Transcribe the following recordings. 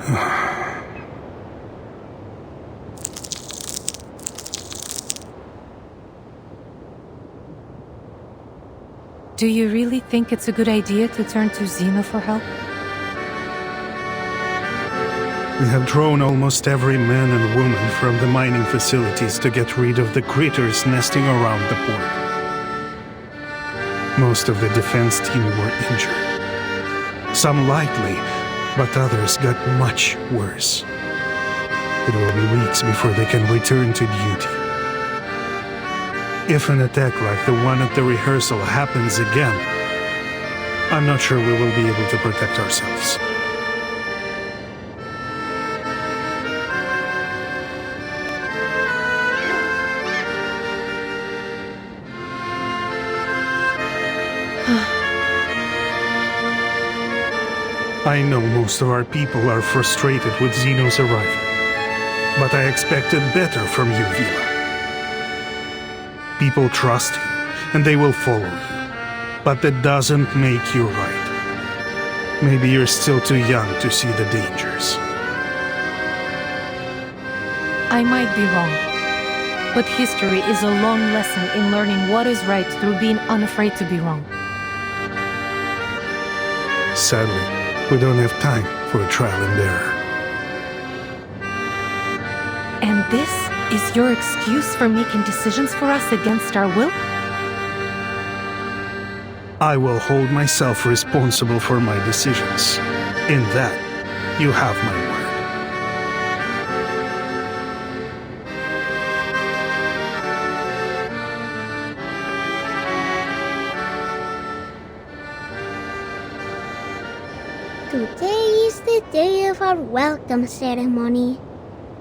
Do you really think it's a good idea to turn to Xeno for help? We have drawn almost every man and woman from the mining facilities to get rid of the critters nesting around the port. Most of the defense team were injured. Some lightly, but others got much worse. It will be weeks before they can return to duty. If an attack like the one at the rehearsal happens again, I'm not sure we will be able to protect ourselves. I know most of our people are frustrated with Xeno's arrival, but I expected better from you, Vila. People trust you, and they will follow you, but that doesn't make you right. Maybe you're still too young to see the dangers. I might be wrong, but history is a long lesson in learning what is right through being unafraid to be wrong. Sadly, we don't have time for a trial and error. And this is your excuse for making decisions for us against our will? I will hold myself responsible for my decisions. In that, you have my word. Today is the day of our welcome ceremony.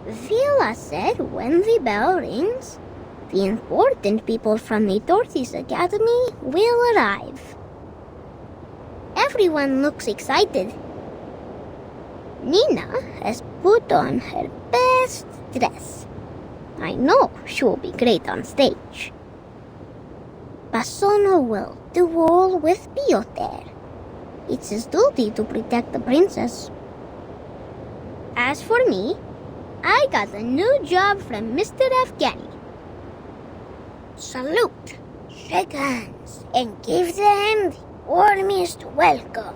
Vila said when the bell rings, the important people from the Tortoise Academy will arrive. Everyone looks excited. Nina has put on her best dress. I know she will be great on stage. Basono will do all with Piotr. It's his duty to protect the princess. As for me, I got a new job from Mr. Afghani. Salute, shake hands, and give them the warmest welcome.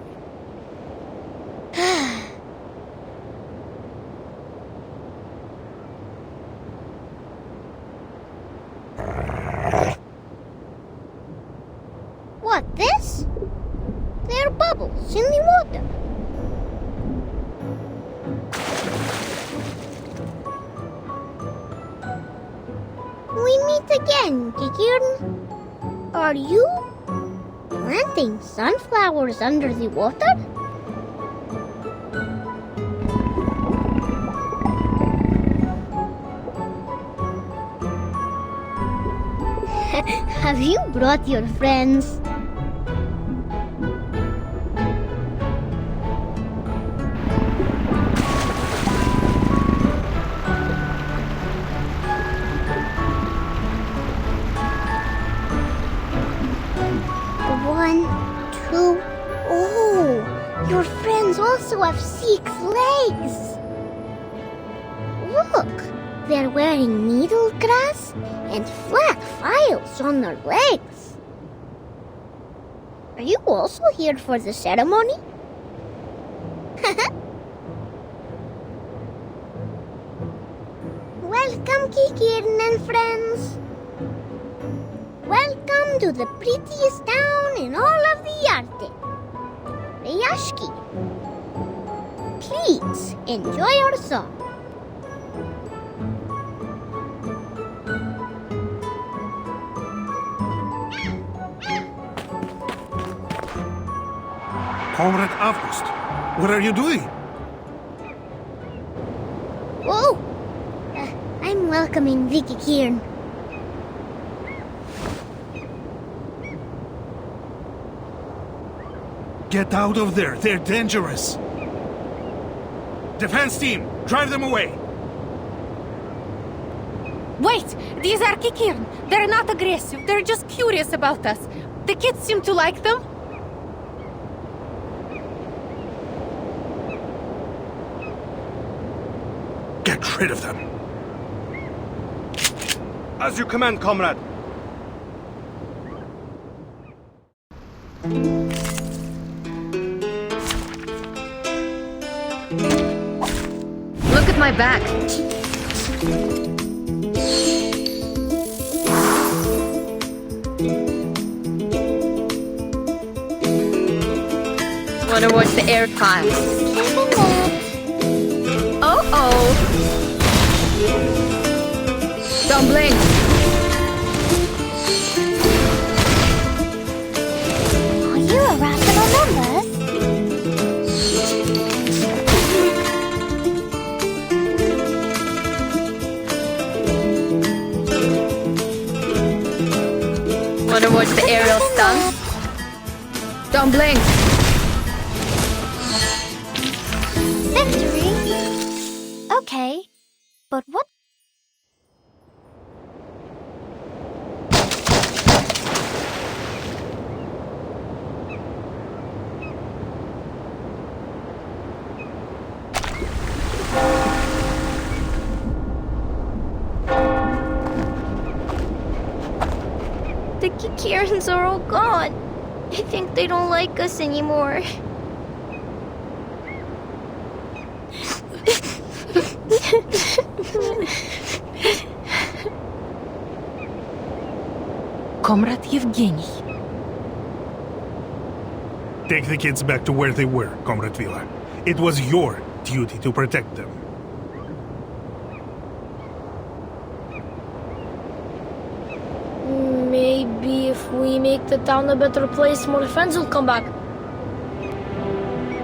What, this? There are bubbles in the water. We meet again, Kikirn. Are you planting sunflowers under the water? Have you brought your friends? Your friends also have 6 legs. Look, they're wearing needle grass and flat files on their legs. Are you also here for the ceremony? Welcome, Kikirn and friends. Welcome to the prettiest town in all of the Arctic. Yashki. Please enjoy our song. Comrade August, what are you doing? Oh, I'm welcoming Vicky Kieran. Get out of there, they're dangerous. Defense team, drive them away. Wait! These are Kikirn. They're not aggressive. They're just curious about us. The kids seem to like them. get rid of them. As you command, comrade. Look at my back. Wanna watch the air pass? Oh. Don't blink. Are you a rational numbers? Wanna watch the aerial stunts? Don't blink. Victory? Okay, but what? The Kikirans are all gone. I think they don't like us anymore. Comrade Yevgeny. Take the kids back to where they were, Comrade Villa. It was your duty to protect them. Maybe if we make the town a better place, more friends will come back.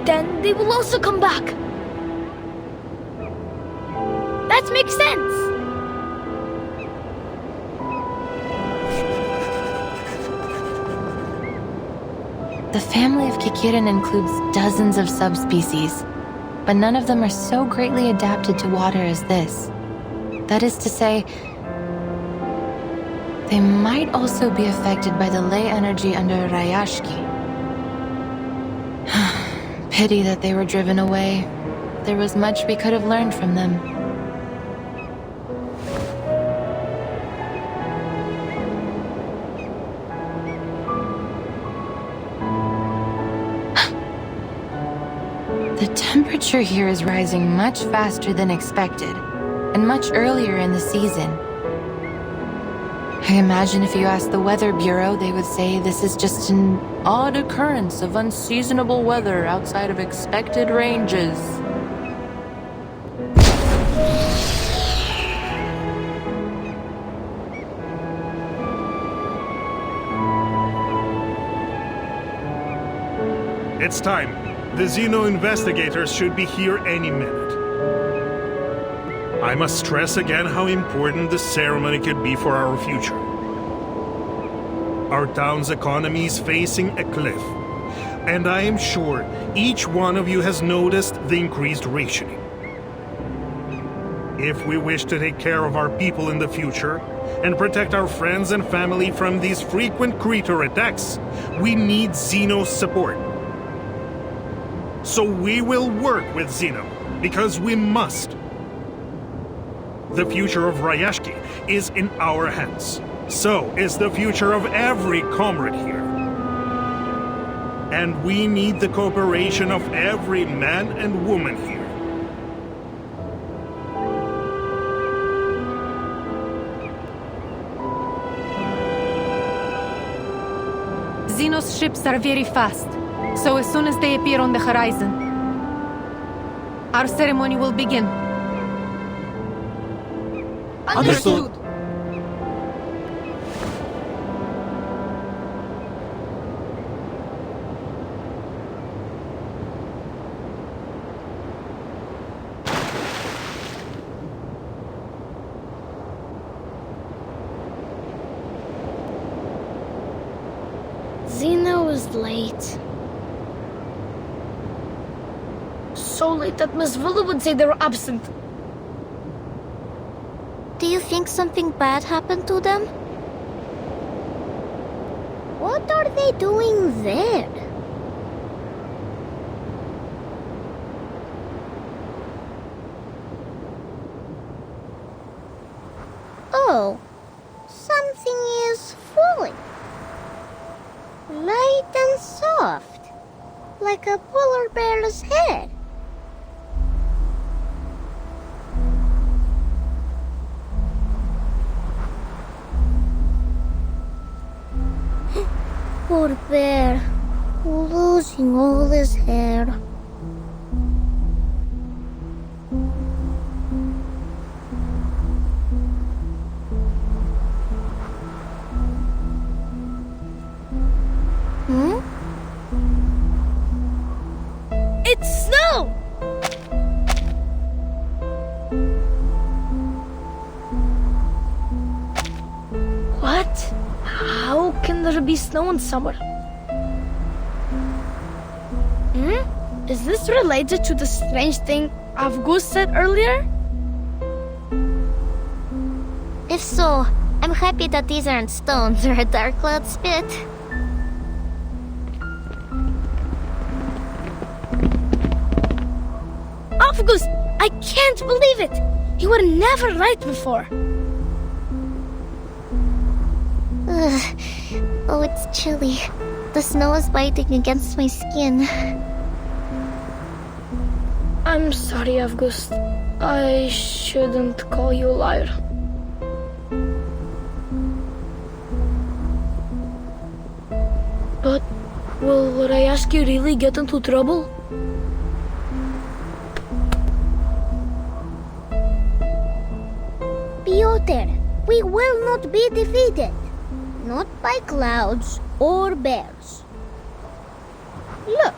Then they will also come back. That makes sense. The family of Kikirin includes dozens of subspecies, but none of them are so greatly adapted to water as this. That is to say, they might also be affected by the ley energy under Rayashki. Pity that they were driven away. There was much we could have learned from them. The temperature here is rising much faster than expected, and much earlier in the season. I imagine if you asked the Weather Bureau, they would say this is just an odd occurrence of unseasonable weather outside of expected ranges. It's time. The Xeno investigators should be here any minute. I must stress again how important this ceremony could be for our future. Our town's economy is facing a cliff, and I am sure each one of you has noticed the increased rationing. If we wish to take care of our people in the future and protect our friends and family from these frequent creature attacks, we need Xeno's support. So we will work with Xeno, because we must. The future of Rayashki is in our hands. So is the future of every comrade here. And we need the cooperation of every man and woman here. Xeno's ships are very fast, so as soon as they appear on the horizon, our ceremony will begin. Understood. Xeno is late. So late that Miss Villa would say they were absent. Do you think something bad happened to them? What are they doing there? like a polar bear's head. Poor bear, losing all his hair. It's snow! What? How can there be snow in summer? Is this related to the strange thing Avgus said earlier? If so, I'm happy that these aren't stones or a dark cloud spit. Avgus! I can't believe it! You were never right before. Ugh. Oh, it's chilly. The snow is biting against my skin. I'm sorry, Avgus. I shouldn't call you a liar. But will what I ask you really get into trouble? Piotr, we will not be defeated. Not by clouds or bears. Look.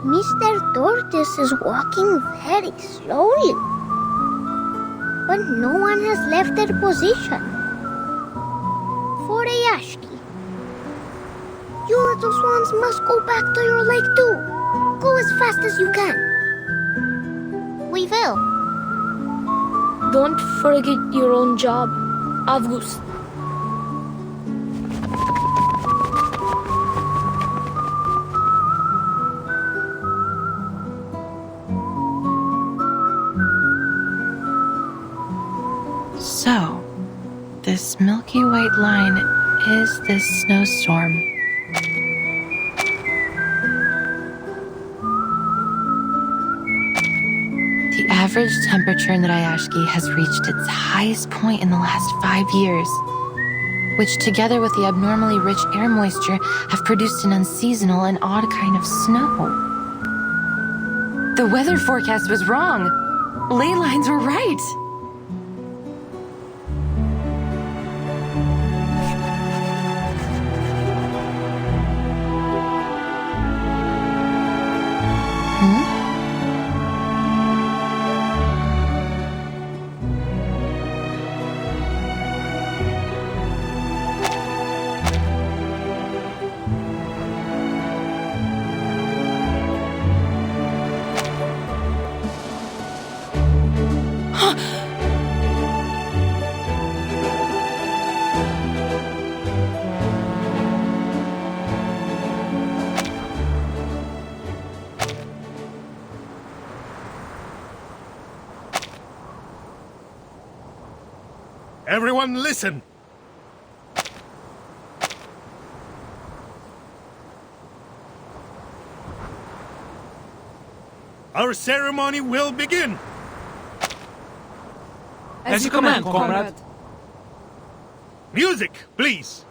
Mr. Tortoise is walking very slowly. But no one has left their position. For Yashki. You little swans must go back to your lake too. Go as fast as you can. We will. Don't forget your own job, Avgus. So, this milky white line is this snowstorm. The average temperature in Rayashki has reached its highest point in the last 5 years, which together with the abnormally rich air moisture have produced an unseasonal and odd kind of snow. The weather forecast was wrong. Ley lines were right. Everyone listen! Our ceremony will begin! As you command, comrade. Music, please!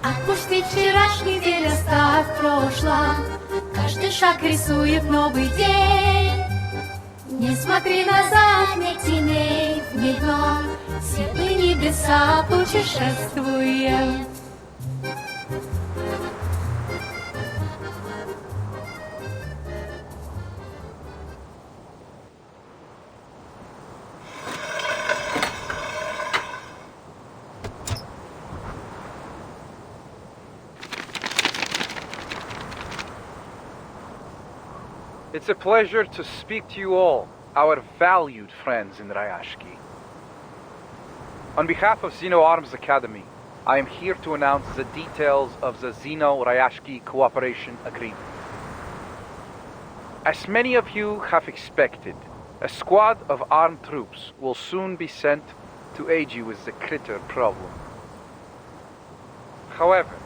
Отпусти вчерашний день, оставь прошлое. Каждый шаг рисует новый день. Не смотри назад, не теней в небо. Светлые небеса путешествуем. It's a pleasure to speak to you all, our valued friends in Ryashki. On behalf of Xeno Arms Academy, I am here to announce the details of the Xeno-Ryashki Cooperation Agreement. As many of you have expected, a squad of armed troops will soon be sent to aid you with the critter problem. However,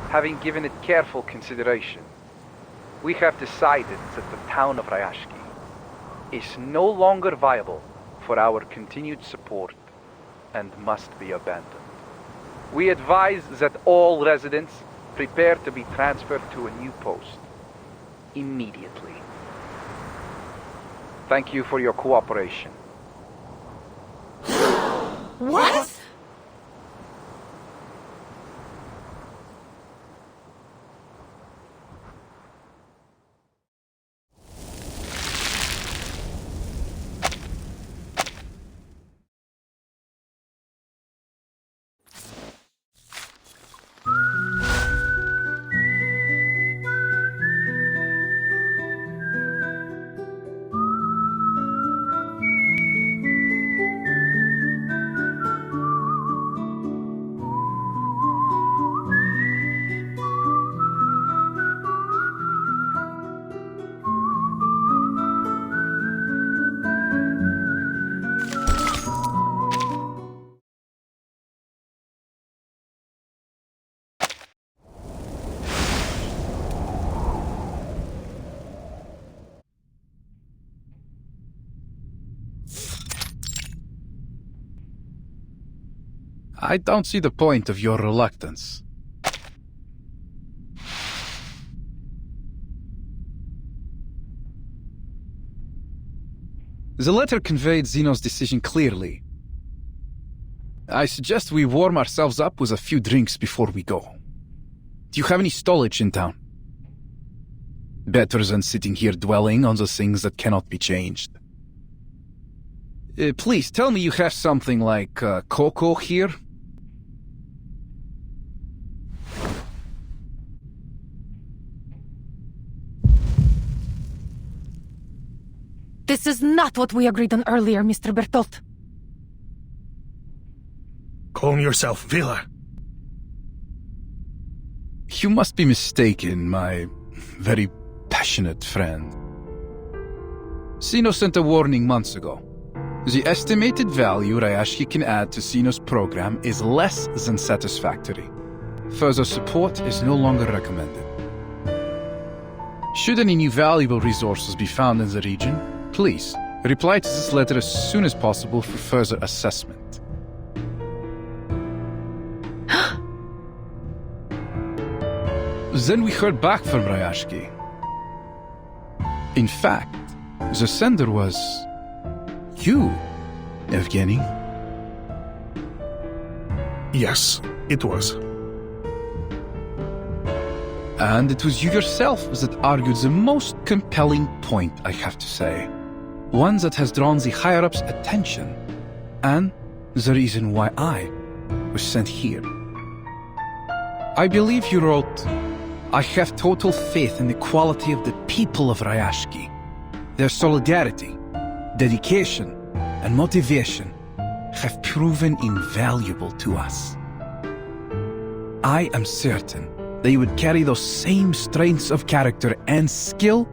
having given it careful consideration, we have decided that the town of Ryashki is no longer viable for our continued support and must be abandoned. We advise that all residents prepare to be transferred to a new post immediately. Thank you for your cooperation. What? I don't see the point of your reluctance. The letter conveyed Xeno's decision clearly. I suggest we warm ourselves up with a few drinks before we go. Do you have any stowage in town? Better than sitting here dwelling on the things that cannot be changed. Please, tell me you have something like cocoa here? This is not what we agreed on earlier, Mr. Bertolt. Calm yourself, Vila. You must be mistaken, my very passionate friend. Xeno sent a warning months ago. The estimated value Ryashki can add to Xeno's program is less than satisfactory. Further support is no longer recommended. Should any new valuable resources be found in the region, please reply to this letter as soon as possible for further assessment. Then we heard back from Ryashki. In fact, the sender was you, Evgeny. Yes, it was. And it was you yourself that argued the most compelling point, I have to say. One that has drawn the higher-ups' attention, and the reason why I was sent here. I believe you wrote, I have total faith in the quality of the people of Ryashki. Their solidarity, dedication, and motivation have proven invaluable to us. I am certain they would carry those same strengths of character and skill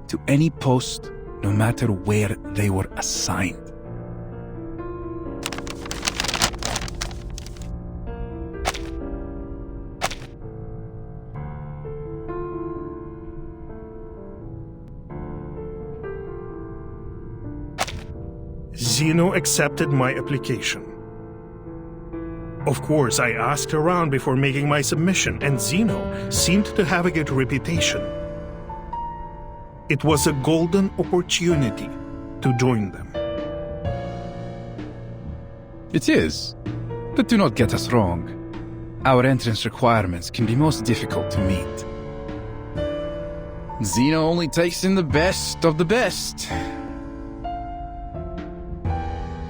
to any post, no matter where they were assigned. Xeno accepted my application. Of course, I asked around before making my submission, and Xeno seemed to have a good reputation. It was a golden opportunity to join them. It is, but do not get us wrong. Our entrance requirements can be most difficult to meet. Xeno only takes in the best of the best.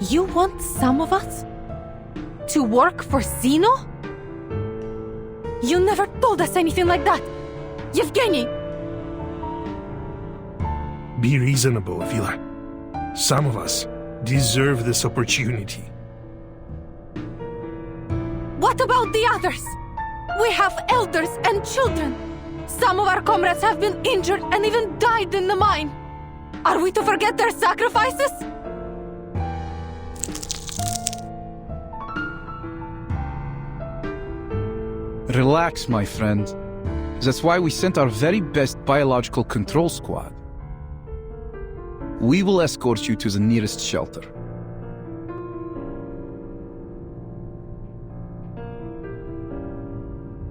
You want some of us to work for Xeno? You never told us anything like that, Yevgeny! Be reasonable, Vila. Some of us deserve this opportunity. What about the others? We have elders and children. Some of our comrades have been injured and even died in the mine. Are we to forget their sacrifices? Relax, my friend. That's why we sent our very best biological control squad. We will escort you to the nearest shelter.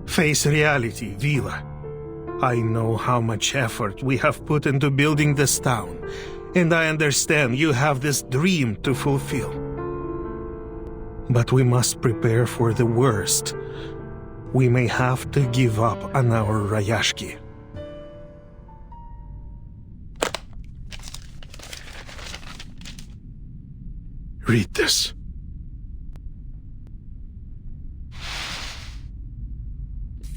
Face reality, Vila. I know how much effort we have put into building this town, and I understand you have this dream to fulfill. But we must prepare for the worst. We may have to give up on our Rayashki. Read this.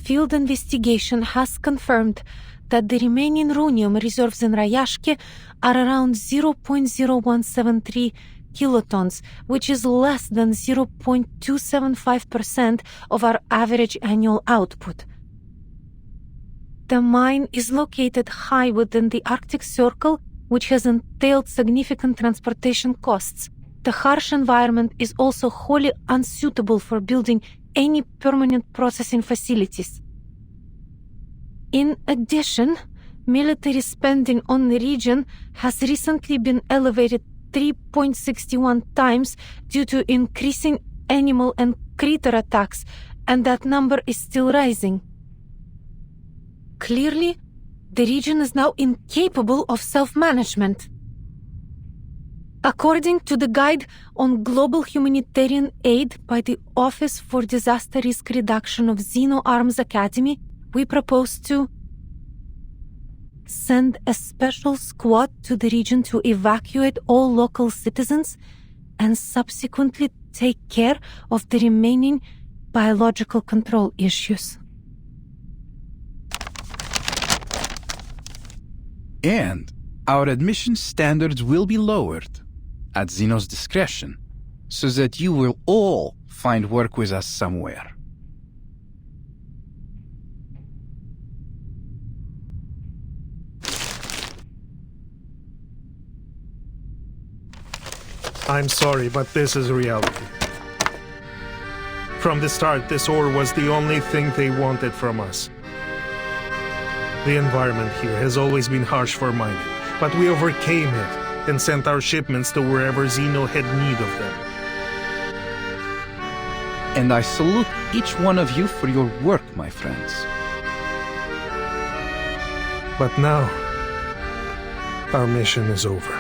Field investigation has confirmed that the remaining runium reserves in Rayashki are around 0.0173 kilotons, which is less than 0.275% of our average annual output. The mine is located high within the Arctic Circle, which has entailed significant transportation costs. The harsh environment is also wholly unsuitable for building any permanent processing facilities. In addition, military spending on the region has recently been elevated 3.61 times due to increasing animal and critter attacks, and that number is still rising. Clearly, the region is now incapable of self-management. According to the Guide on Global Humanitarian Aid by the Office for Disaster Risk Reduction of Xeno Arms Academy, we propose to send a special squad to the region to evacuate all local citizens and subsequently take care of the remaining biological control issues. And our admission standards will be lowered at Xeno's discretion, so that you will all find work with us somewhere. I'm sorry, but this is reality. From the start, this ore was the only thing they wanted from us. The environment here has always been harsh for mining, but we overcame it and sent our shipments to wherever Xeno had need of them. And I salute each one of you for your work, my friends. But now, our mission is over.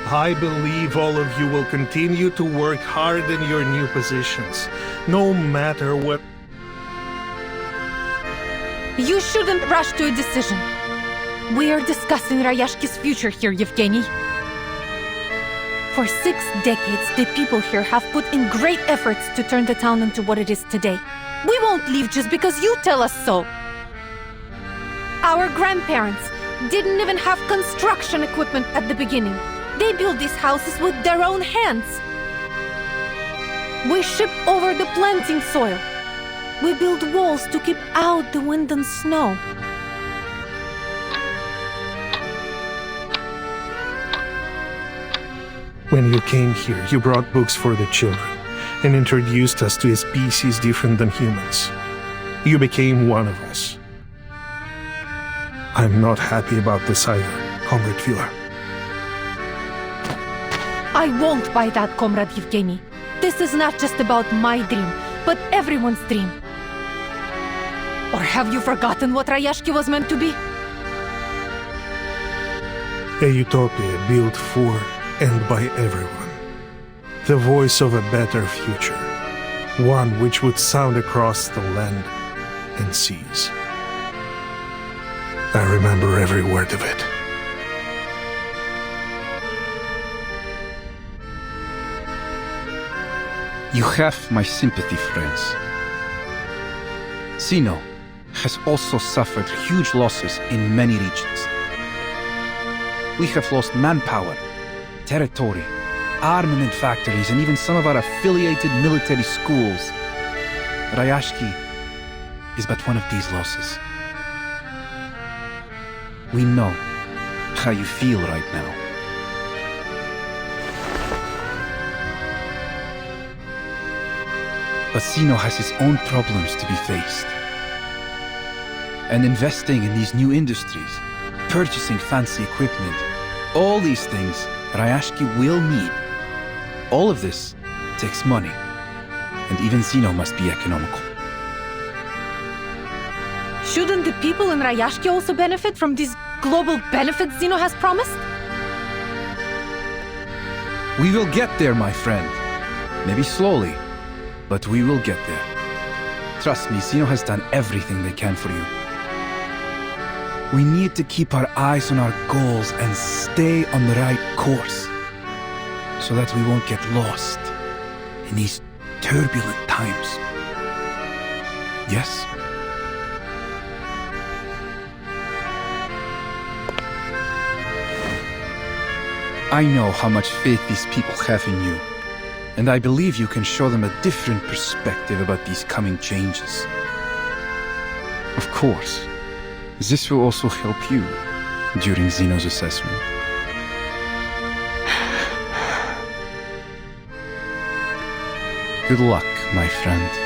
I believe all of you will continue to work hard in your new positions, no matter what. You shouldn't rush to a decision. We are discussing Rayashki's future here, Yevgeny. For 6 decades, the people here have put in great efforts to turn the town into what it is today. We won't leave just because you tell us so. Our grandparents didn't even have construction equipment at the beginning. They built these houses with their own hands. We ship over the planting soil. We build walls to keep out the wind and snow. When you came here, you brought books for the children and introduced us to a species different than humans. You became one of us. I'm not happy about this either, Comrade Vila. I won't buy that, Comrade Yevgeny. This is not just about my dream, but everyone's dream. Or have you forgotten what Rayashki was meant to be? A utopia built for and by everyone. The voice of a better future. One which would sound across the land and seas. I remember every word of it. You have my sympathy, friends. Zeno has also suffered huge losses in many regions. We have lost manpower, territory, armament factories, and even some of our affiliated military schools. Rayashki is but one of these losses. We know how you feel right now. But Zeno has his own problems to be faced. And investing in these new industries, purchasing fancy equipment, all these things Rayashki will need. All of this takes money, and even Zeno must be economical. Shouldn't the people in Rayashki also benefit from these global benefits Zeno has promised? We will get there, my friend. Maybe slowly, but we will get there. Trust me, Zeno has done everything they can for you. We need to keep our eyes on our goals and stay on the right course, so that we won't get lost in these turbulent times. Yes? I know how much faith these people have in you, and I believe you can show them a different perspective about these coming changes. Of course, this will also help you during Zeno's assessment. Good luck, my friend.